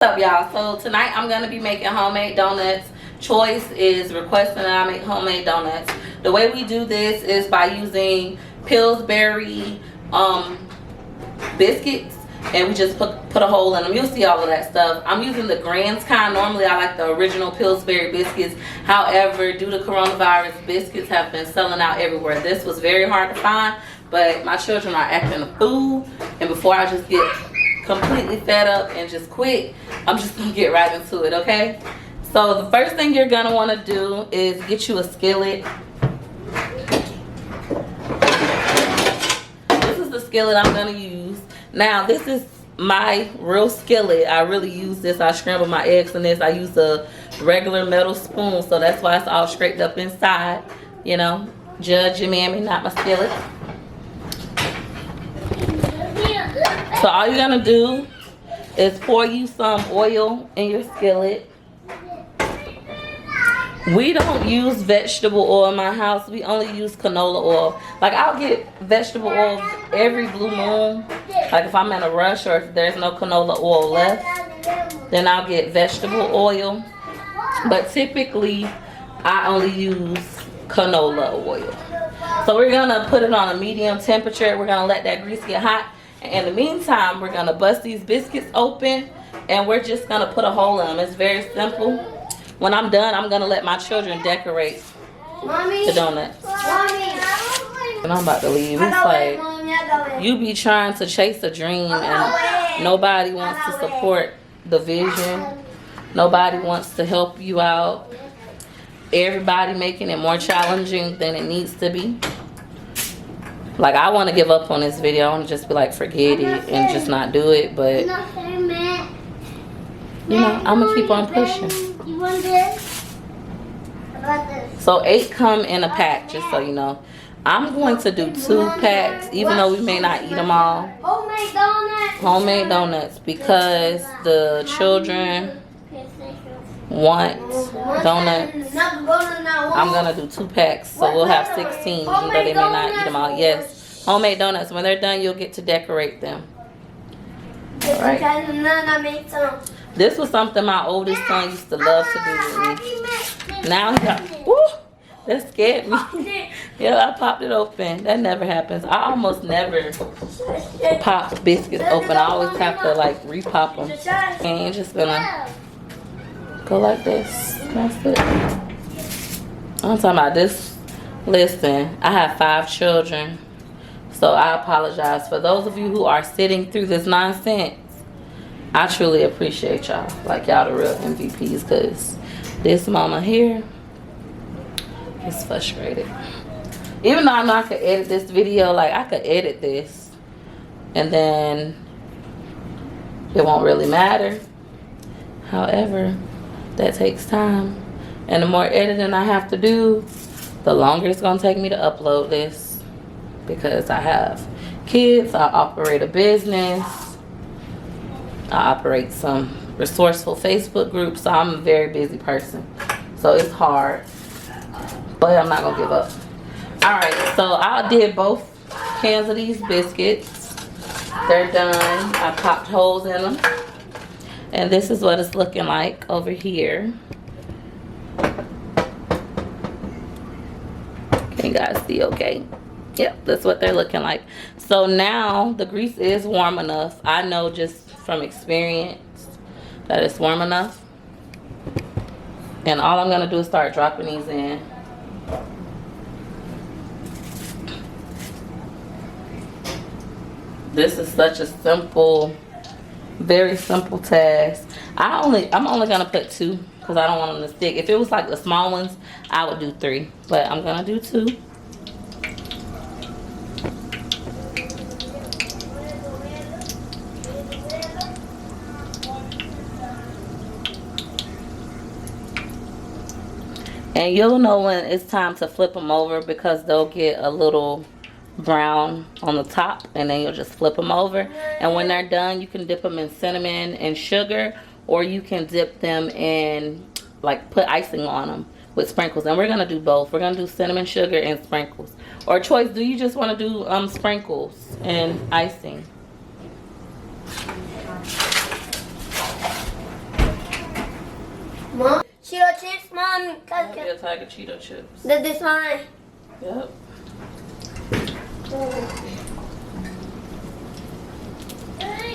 What's up, y'all? So tonight I'm gonna be making homemade donuts. Choice is requesting that I make homemade donuts. The way we do this is by using Pillsbury biscuits, and we just put a hole in them. You'll see all of that stuff. I'm using the Grand's kind. Normally I like the original Pillsbury biscuits. However, due to coronavirus, biscuits have been selling out everywhere. This was very hard to find, but my children are acting a fool, and before I just get completely fed up and just quit, I'm just gonna get right into it, okay? So the first thing you're gonna want to do is get you a skillet. This is the skillet I'm gonna use. Now this is my real skillet. I really use this. I scramble my eggs in this. I use a regular metal spoon, so that's why it's all scraped up inside. You know, judge your mammy, not my skillet. So all you're gonna do is pour you some oil in your skillet. We don't use vegetable oil in my house. We only use canola oil. Like, I'll get vegetable oil every blue moon. Like if I'm in a rush or if there's no canola oil left, then I'll get vegetable oil. But typically, I only use canola oil. So we're gonna put it on a medium temperature. We're gonna let that grease get hot. In the meantime, we're gonna bust these biscuits open, and we're just gonna put a hole in them. It's very simple. When I'm done, I'm gonna let my children decorate the donuts. And I'm about to leave. It's like, you be trying to chase a dream and nobody wants to support the vision. Nobody wants to help you out. Everybody making it more challenging than it needs to be. Like, I want to give up on this video. I want to just be like, forget it and just not do it. But, you know, I'm going to keep on pushing. So 8 come in a pack, just so you know. I'm going to do 2 packs, even though we may not eat them all. Homemade donuts. Homemade donuts, because the children want donuts. I'm gonna do 2 packs, so we'll have 16, even though they may not eat them all. Yes, homemade donuts. When they're done, you'll get to decorate them. All right. This was something my oldest son used to love to do with me. Now he got, woo, that scared me. Yeah, I popped it open. That never happens. I almost never pop biscuits open. I always have to like repop them. And you're just gonna go like this. That's it. I'm talking about this. Listen, I have 5 children, so I apologize for those of you who are sitting through this nonsense. I truly appreciate y'all. Like, y'all the real MVPs, because this mama here is frustrated. Even though I know I could edit this video, like, I could edit this and then it won't really matter. However, that takes time, and the more editing I have to do, the longer it's gonna take me to upload this, because I have kids, I operate a business, I operate some resourceful Facebook groups, so I'm a very busy person, so it's hard, but I'm not gonna give up. All right, so I did both cans of these biscuits. They're done. I popped holes in them. And this is what it's looking like over here. Can you guys see okay? Yep, that's what they're looking like. So now the grease is warm enough. I know just from experience that it's warm enough. And all I'm gonna do is start dropping these in. This is such a simple, very simple task. I'm only gonna put 2 because I don't want them to stick. If it was like the small ones, I would do 3, but I'm gonna do 2. And you'll know when it's time to flip them over, because they'll get a little brown on the top, and then you'll just flip them over. And when they're done, you can dip them in cinnamon and sugar, or you can dip them in, like, put icing on them with sprinkles. And we're gonna do both. We're gonna do cinnamon, sugar, and sprinkles. Or Choice, do you just want to do sprinkles and icing? Mom, Cheeto chips, Mommy. Yeah, Tiger Cheeto chips. This mine. Yep.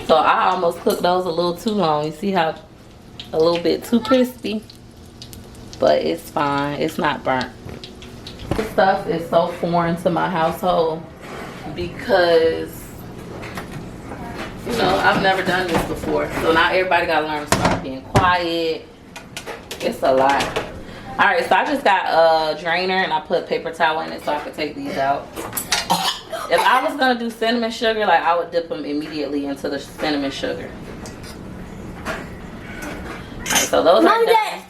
So I almost cooked those a little too long. You see how a little bit too crispy? But it's fine. It's not burnt. This stuff is so foreign to my household because, you know, I've never done this before. So now everybody gotta learn to start being quiet. It's a lot. Alright, so I just got a drainer and I put paper towel in it so I could take these out. If I was gonna do cinnamon sugar, like I would dip them immediately into the cinnamon sugar. Alright, so those are done.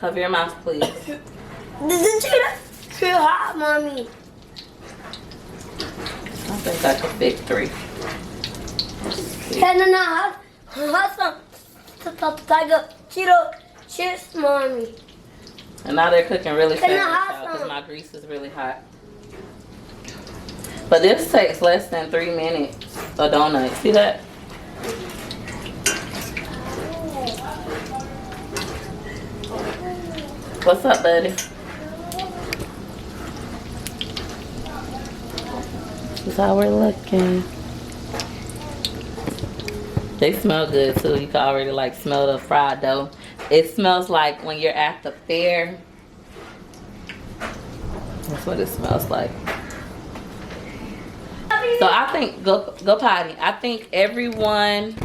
Cover your mouth, please. This is too hot, Mommy. I think I could pick 3. Tiger Cheeto chips, Mommy. And now they're cooking really fast because my grease is really hot. But this takes less than 3 minutes, a donut. See that? What's up, buddy? This is how we're looking. They smell good too. You can already like smell the fried dough. It smells like when you're at the fair. That's what it smells like. So I think go potty. I think every one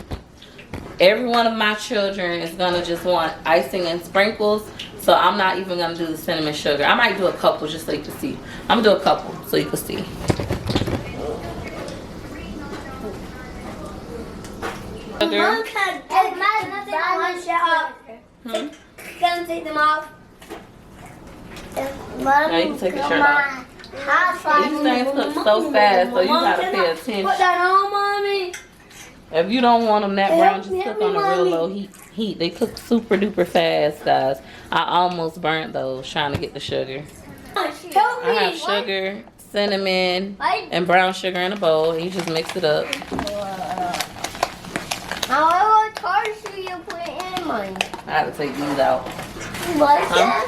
of my children is gonna just want icing and sprinkles. So I'm not even gonna do the cinnamon sugar. I might do a couple just so you can see. I'm gonna do a couple so you can see. Mom can take take them off. Now you can take your shirt off. These things cook so fast, so you gotta pay attention. Put that on, Mommy. If you don't want them that brown, just cook on a real low heat. They cook super duper fast, guys. I almost burnt those trying to get the sugar. I have sugar, cinnamon, and brown sugar in a bowl. And you just mix it up. How much should you put in mine? I have to take these out. What's that?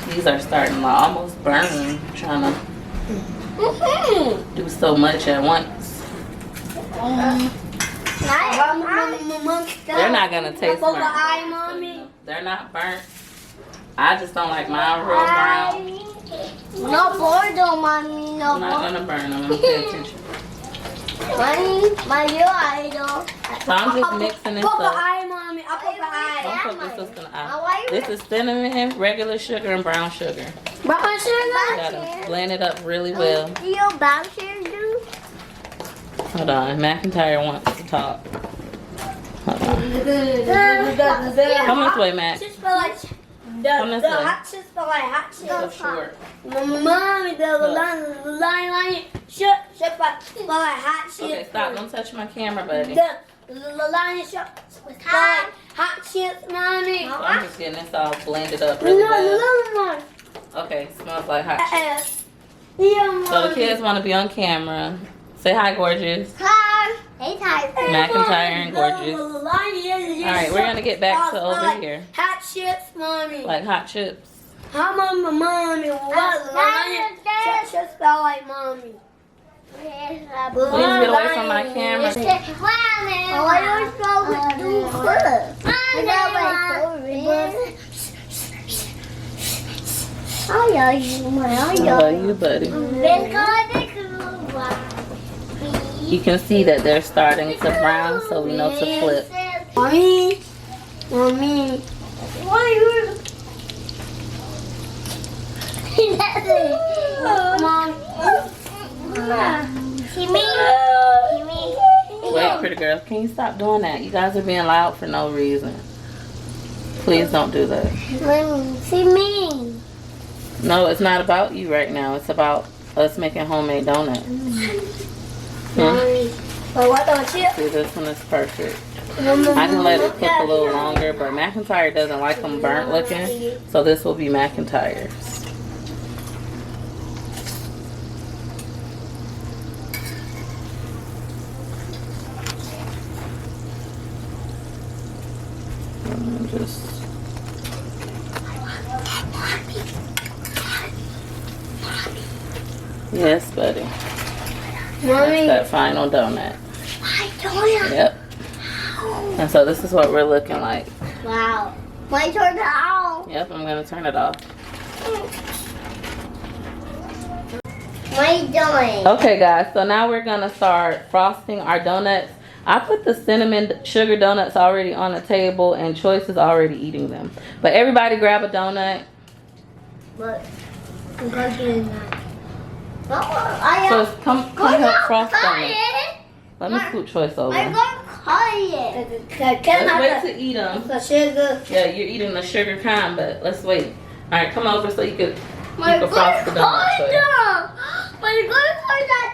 These are starting to almost burn. I'm trying to do so much at once. They're not gonna taste burnt. They're not burnt. I just don't like mine real brown. No border, Mommy. No I'm not gonna burn them. I'm gonna pay attention. My real idol. So I'm just mixing this up. Mommy. Don't put this in the eye. This is cinnamon, regular sugar, and brown sugar. Brown sugar? You gotta blend it up really well. Do you brown sugar do? Hold on, McIntyre wants to talk. Hold on. Come this way, Mac. Come this way. Hot chips smell like hot chips. So short. Mommy, the line smell like hot chips. Okay, stop. Don't touch my camera, buddy. The line smell like hot chips, Mommy. So I'm just getting this all blended up really well. Okay, smells like hot chips. So the kids want to be on camera. Say hi, gorgeous. Hi. Hey, Ty. McIntyre and gorgeous. Alright, we're gonna get back to over here. Hot chips, Mommy. Like hot chips. How Mommy? What? Hot chips smell like Mommy. Please get away from my camera. Why don't you do first? I love you, buddy. You can see that they're starting to brown, so we know to flip. Mommy. Why are you? Mom. Wait, pretty girl, can you stop doing that? You guys are being loud for no reason. Please don't do that. See me. No, it's not about you right now. It's about us making homemade donuts. Mommy. But what don't you? See, this one is perfect. I can let it cook a little longer, but McIntyre doesn't like them burnt looking, so this will be McIntyre's. Just Yes, buddy. Mommy. That final donut. My donut. Yep. And so this is what we're looking like. Wow. My turn now. Yep, I'm gonna turn it off. My donut. Okay guys, so now we're gonna start frosting our donuts. I put the cinnamon sugar donuts already on the table and Choice is already eating them. But everybody grab a donut. But I'm going to do that. So come help frost donuts. Let me scoot Choice over. I'm going to cut it. Let's wait to eat them. The sugar. Yeah, you're eating the sugar kind, but let's wait. Alright, come over so you can I'm frost the donut. Choice. We're going to cut that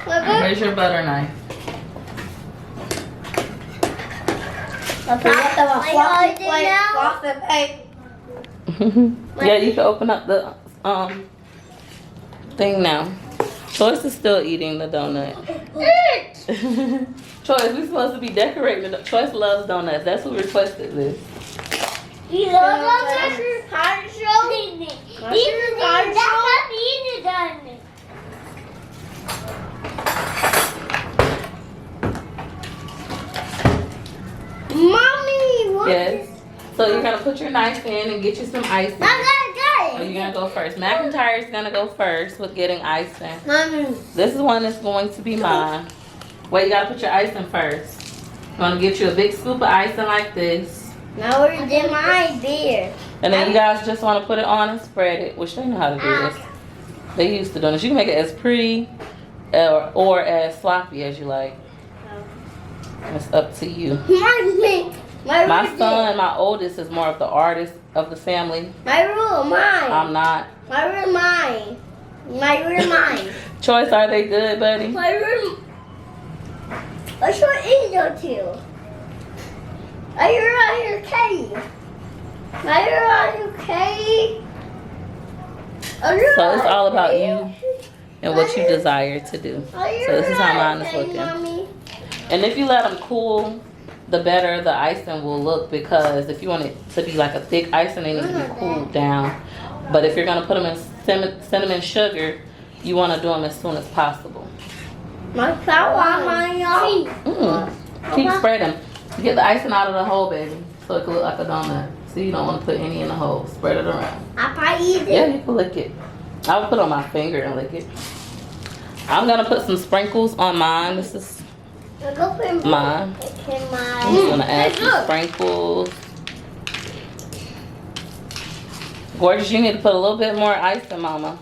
donut. Where's your butter knife? Yeah, you can open up the thing now. Choice is still eating the donut. Choice, we supposed to be decorating. Choice loves donuts. That's who requested this. You love donuts? Mommy, what? Yes. So you're gonna put your knife in and get you some icing. I'm gonna get Oh, you're gonna go first. McIntyre's gonna go first with getting icing. Mommy. This is one that's going to be mine. Wait, you gotta put your icing first. I'm gonna get you a big scoop of icing like this. Now we're in my beer. And then you guys just wanna put it on and spread it, which they know how to do this. They used to do this. You can make it as pretty or as sloppy as you like. It's up to you. My son, my oldest, is more of the artist of the family. My room, mine. I'm not. My room, mine. My room, mine. Choice, are they good, buddy? My room. What's your angel too? Are you okay? Are you okay? So it's all about you and what you desire to do. So this is how mine is looking. Mommy? And if you let them cool, the better the icing will look, because if you want it to be like a thick icing, they need to be cooled down. But if you're going to put them in cinnamon sugar, you want to do them as soon as possible. My flower, my Keep spreading. Get the icing out of the hole, baby, so it can look like a donut. So you don't want to put any in the hole. Spread it around. I probably eat it. Yeah, you can lick it. I would put it on my finger and lick it. I'm going to put some sprinkles on mine. This is mine. I'm just gonna add some sprinkles. Gorgeous, you need to put a little bit more icing, Mama.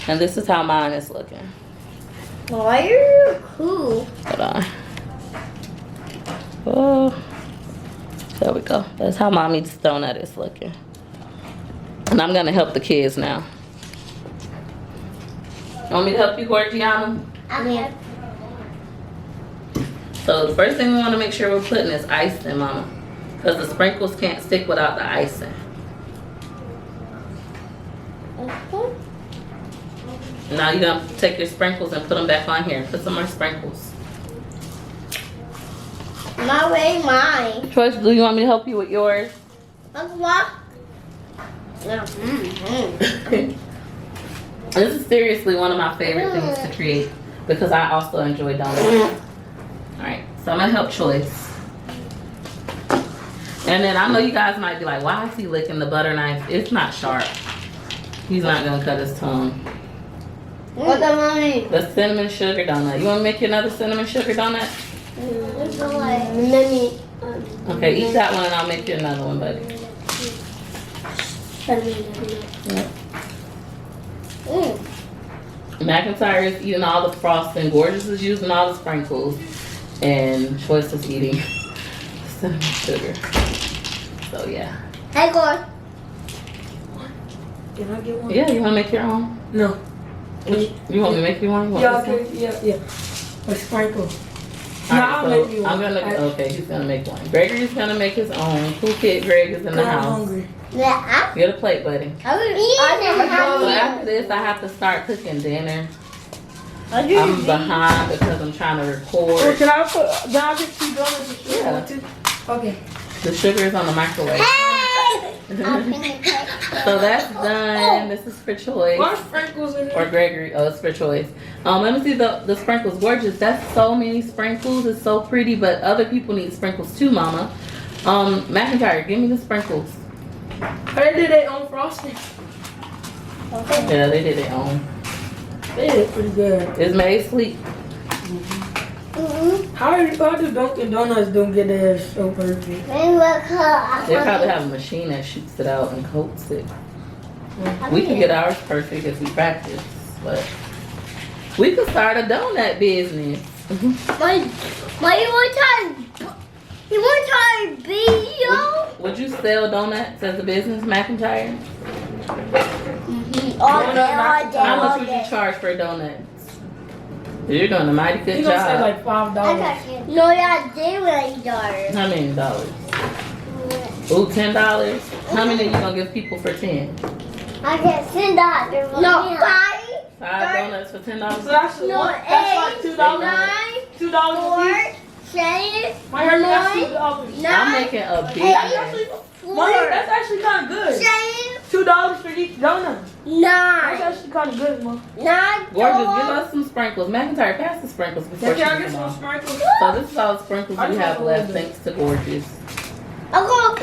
And this is how mine is looking. Why are you cool? Hold on. Oh, there we go. That's how Mommy's donut is looking. And I'm gonna help the kids now. You want me to help you, Gorgiana? Okay. So the first thing we want to make sure we're putting is icing, Mama, because the sprinkles can't stick without the icing. Now you're going to take your sprinkles and put them back on here. Put some more sprinkles. My way, mine. Choice, do you want me to help you with yours? What? This is seriously one of my favorite things to create, because I also enjoy donuts. Alright, so I'm going to help Choice. And then I know you guys might be like, why is he licking the butter knife? It's not sharp. He's not going to cut his tongue. What's the money? The cinnamon sugar donut. You want to make you another cinnamon sugar donut? Okay, eat that one and I'll make you another one, buddy. Yep. McIntyre is eating all the frosting. Gorgeous is using all the sprinkles. And Choice is eating cinnamon sugar. So, yeah. Hey, Gord. Can I get one? Yeah, you want to make your own? No. You want me to make you one? Yeah, okay, yeah. A sprinkle. No, I'll make you one. Okay, he's gonna make one. Gregory's gonna make his own. Cool kid Greg is in the house. I'm hungry. Yeah, Get a plate, buddy. I will eat So it. after this, I have to start cooking dinner. I'm I'm behind because I'm trying to Oh, record. can I put, can I get 2 donuts and sugar Yeah. too? Okay. The sugar is on the microwave. Hey! So that's done. This is for choice. Why sprinkles in Or it? Gregory. Oh, it's for choice. Let me see the sprinkles. Gorgeous. That's so many sprinkles. It's so pretty, but other people need sprinkles too, Mama. McIntyre, give me the sprinkles. They did their own frosting. Yeah, they did their own. They did pretty good. It's made sweet. How do Dunkin' Donuts don't get theirs so perfect? They probably have a machine that shoots it out and coats it. We could get ours perfect if we practice, but we could start a donut business. You want to try video? Would you sell donuts as a business, McIntyre? All day, How much would you charge for donuts? You're doing a mighty good You gonna say job. like $5? No, yeah, they really $1. How many dollars? Ooh, $10. How many are you gonna give people for 10? I get $10. No, 5. 5 donuts for $10. So that's No, what? That's like $2. 9, $2 a 4, 7, My hair, that's $2. I'm making a big Eight. mess. That's actually kind of good. 2 for each donut. 9. That's actually kind of good, Mom. 9. Gorgeous, give us some sprinkles. McIntyre, pass the sprinkles before Can I she get moves some on. sprinkles? So this is all the sprinkles we have left, thanks to Gorgeous. I'm going to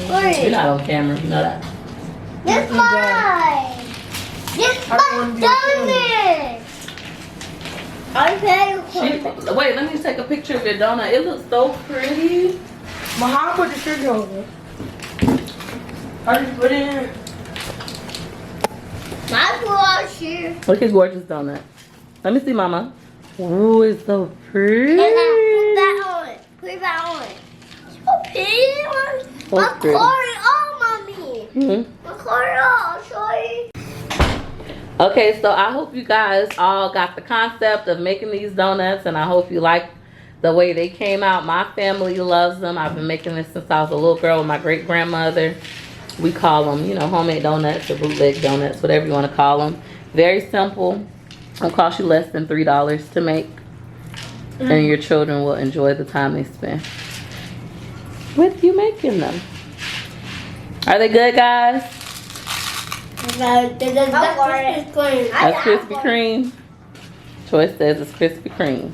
put You're not on camera, you know that. this mine. This my donut. Okay. Wait, let me take a picture of your donut. It looks so pretty. Mom, how I put the sugar over? I just put it in. My brush here. Look at Gorgeous donut. Let me see, Mama. Ooh, it's so pretty. Put that on. Put that on. So pretty. My pretty. cord on, Mommy. Mhm. My cord on. I'll show you. Okay, so I hope you guys all got the concept of making these donuts, and I hope you like the way they came out. My family loves them. I've been making this since I was a little girl with my great grandmother. We call them, you know, homemade donuts or bootleg donuts, whatever you want to call them. Very simple. It'll cost you less than $3 to make, and your children will enjoy the time they spend with you making them. Are they good, guys? That's That's Krispy Kreme. Choice says it's Krispy Kreme.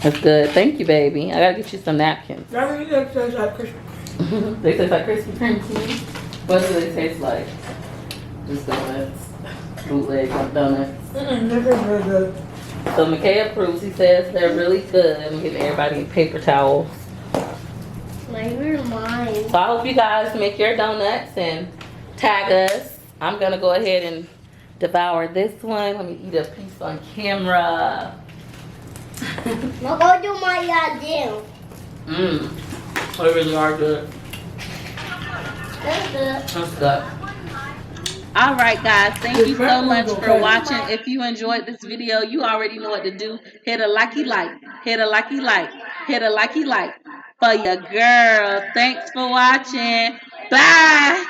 That's good. Thank you, baby. I gotta get you some napkins. That really tastes like Krispy Kreme. They taste like Krispy Kreme to me. What do they taste like? Just donuts. Bootleg donuts. This is really good. So McKay approves. He says they're really good. I'm giving everybody paper towels. mine. So I hope you guys make your donuts and tag us. I'm gonna go ahead and devour this one. Let me eat a piece on camera. I'm gonna do my deal. Mmm. They really are good. That's good. That's good. All right, guys. Thank you so much for watching. If you enjoyed this video, you already know what to do. Hit a likey like. Hit a likey like. Hit a likey like for your girl. Thanks for watching. Bye.